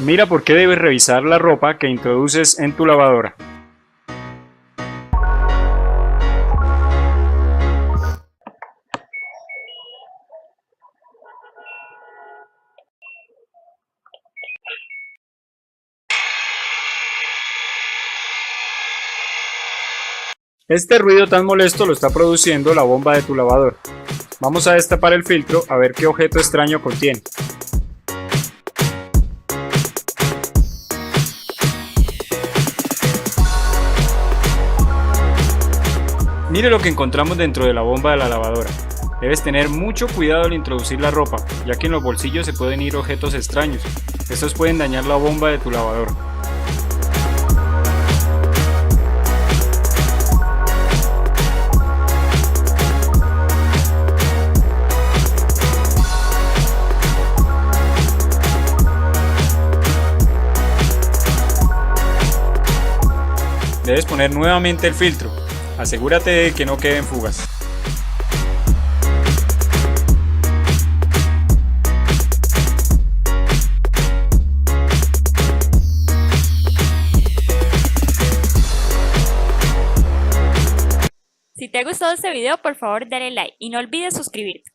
Mira por qué debes revisar la ropa que introduces en tu lavadora. Este ruido tan molesto lo está produciendo la bomba de tu lavadora. Vamos a destapar el filtro a ver qué objeto extraño contiene. Mire lo que encontramos dentro de la bomba de la lavadora. Debes tener mucho cuidado al introducir la ropa, ya que en los bolsillos se pueden ir objetos extraños. Estos pueden dañar la bomba de tu lavadora. Debes poner nuevamente el filtro. Asegúrate de que no queden fugas. Si te ha gustado este video, por favor dale like y no olvides suscribirte.